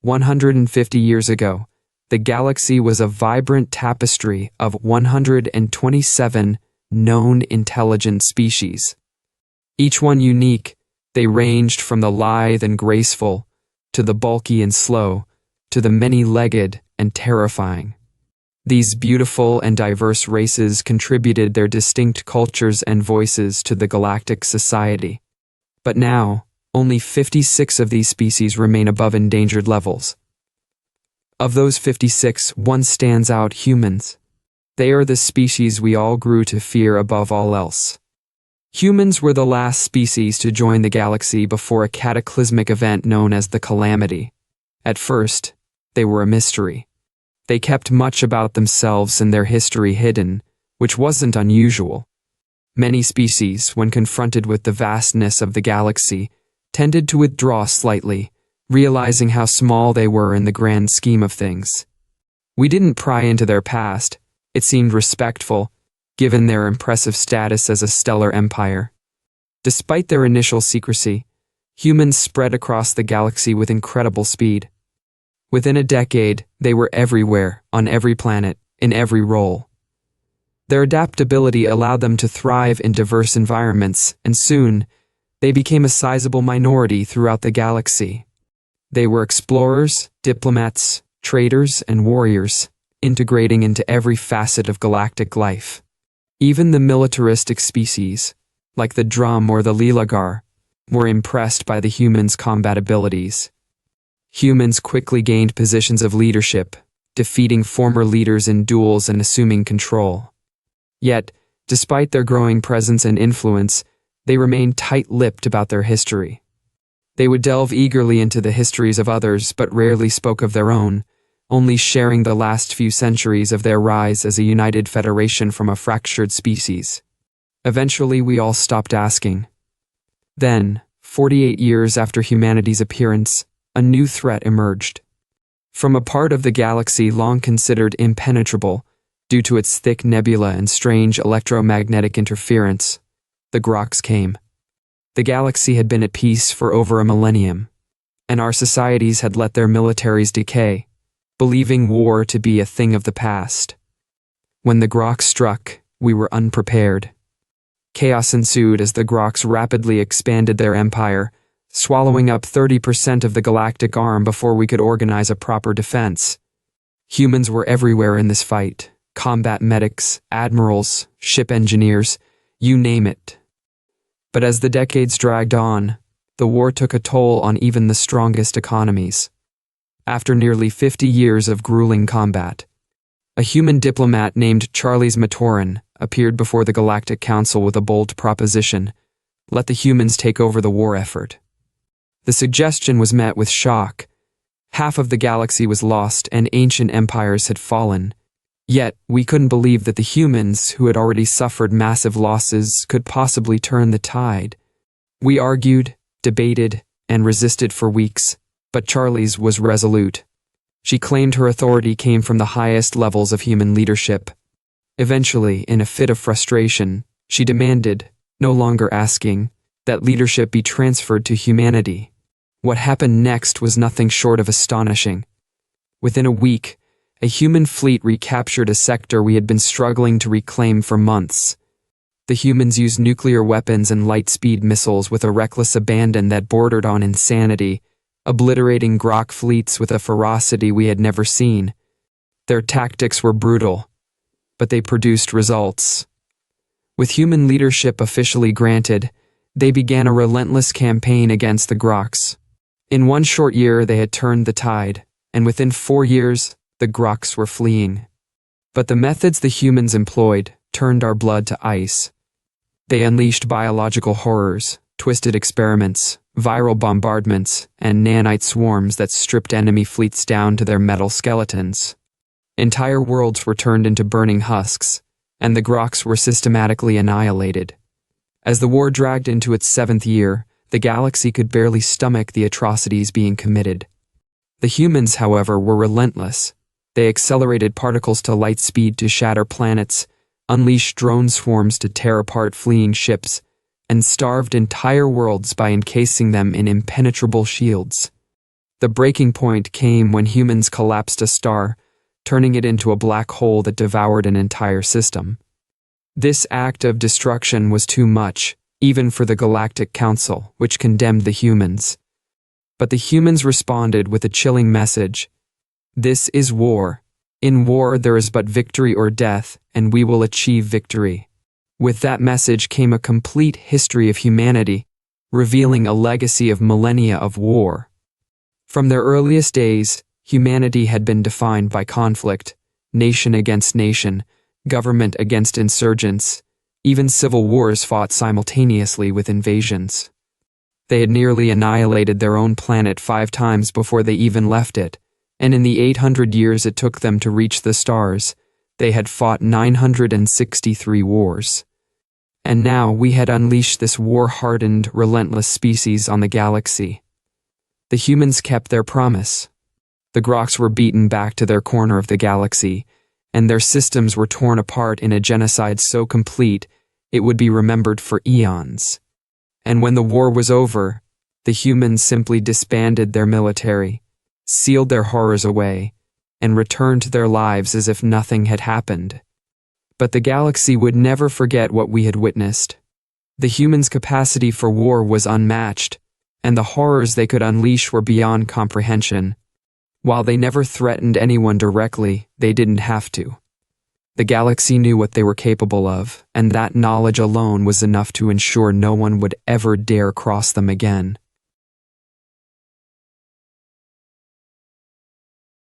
150 years ago, the galaxy was a vibrant tapestry of 127 known intelligent species. Each one unique, they ranged from the lithe and graceful, to the bulky and slow, to the many-legged and terrifying. These beautiful and diverse races contributed their distinct cultures and voices to the galactic society. But now, only 56 of these species remain above endangered levels. Of those 56, one stands out: humans. They are the species we all grew to fear above all else. Humans were the last species to join the galaxy before a cataclysmic event known as the Calamity. At first, they were a mystery. They kept much about themselves and their history hidden, which wasn't unusual. Many species, when confronted with the vastness of the galaxy, tended to withdraw slightly, realizing how small they were in the grand scheme of things. We didn't pry into their past. It seemed respectful, given their impressive status as a stellar empire. Despite their initial secrecy, humans spread across the galaxy with incredible speed. Within a decade, they were everywhere, on every planet, in every role. Their adaptability allowed them to thrive in diverse environments, and soon, they became a sizable minority throughout the galaxy. They were explorers, diplomats, traders, and warriors, integrating into every facet of galactic life. Even the militaristic species, like the Drum or the Lilagar, were impressed by the humans' combat abilities. Humans quickly gained positions of leadership, defeating former leaders in duels and assuming control. Yet, despite their growing presence and influence, they remained tight-lipped about their history. They would delve eagerly into the histories of others but rarely spoke of their own, only sharing the last few centuries of their rise as a united federation from a fractured species. Eventually, we all stopped asking. Then, 48 years after humanity's appearance, a new threat emerged. From a part of the galaxy long considered impenetrable due to its thick nebula and strange electromagnetic interference, the Grocs came. The galaxy had been at peace for over a millennium, and our societies had let their militaries decay, believing war to be a thing of the past. When the Grocs struck, we were unprepared. Chaos ensued as the Grocs rapidly expanded their empire, swallowing up 30% of the galactic arm before we could organize a proper defense. Humans were everywhere in this fight: combat medics, admirals, ship engineers, you name it. But as the decades dragged on, the war took a toll on even the strongest economies. After nearly 50 years of grueling combat, a human diplomat named Charles Matoran appeared before the Galactic Council with a bold proposition: let the humans take over the war effort. The suggestion was met with shock. Half of the galaxy was lost and ancient empires had fallen. Yet, we couldn't believe that the humans, who had already suffered massive losses, could possibly turn the tide. We argued, debated, and resisted for weeks, but Charles was resolute. She claimed her authority came from the highest levels of human leadership. Eventually, in a fit of frustration, she demanded, no longer asking, that leadership be transferred to humanity. What happened next was nothing short of astonishing. Within a week, a human fleet recaptured a sector we had been struggling to reclaim for months. The humans used nuclear weapons and light-speed missiles with a reckless abandon that bordered on insanity, obliterating Groc fleets with a ferocity we had never seen. Their tactics were brutal, but they produced results. With human leadership officially granted, they began a relentless campaign against the Grocs. In one short year, they had turned the tide, and within 4 years, the Grocs were fleeing. But the methods the humans employed turned our blood to ice. They unleashed biological horrors, twisted experiments, viral bombardments, and nanite swarms that stripped enemy fleets down to their metal skeletons. Entire worlds were turned into burning husks, and the Grocs were systematically annihilated. As the war dragged into its 7th year, the galaxy could barely stomach the atrocities being committed. The humans, however, were relentless. They accelerated particles to light speed to shatter planets, unleashed drone swarms to tear apart fleeing ships, and starved entire worlds by encasing them in impenetrable shields. The breaking point came when humans collapsed a star, turning it into a black hole that devoured an entire system. This act of destruction was too much, even for the Galactic Council, which condemned the humans. But the humans responded with a chilling message. This is war. In war there is but victory or death, and we will achieve victory. With that message came a complete history of humanity, revealing a legacy of millennia of war. From their earliest days, humanity had been defined by conflict, nation against nation, government against insurgents, even civil wars fought simultaneously with invasions. They had nearly annihilated their own planet 5 times before they even left it, and in the 800 years it took them to reach the stars, they had fought 963 wars. And now we had unleashed this war-hardened, relentless species on the galaxy. The humans kept their promise. The Grocs were beaten back to their corner of the galaxy, and their systems were torn apart in a genocide so complete it would be remembered for eons. And when the war was over, the humans simply disbanded their military, sealed their horrors away, and returned to their lives as if nothing had happened. But the galaxy would never forget what we had witnessed. The humans' capacity for war was unmatched, and the horrors they could unleash were beyond comprehension. While they never threatened anyone directly, they didn't have to. The galaxy knew what they were capable of, and that knowledge alone was enough to ensure no one would ever dare cross them again.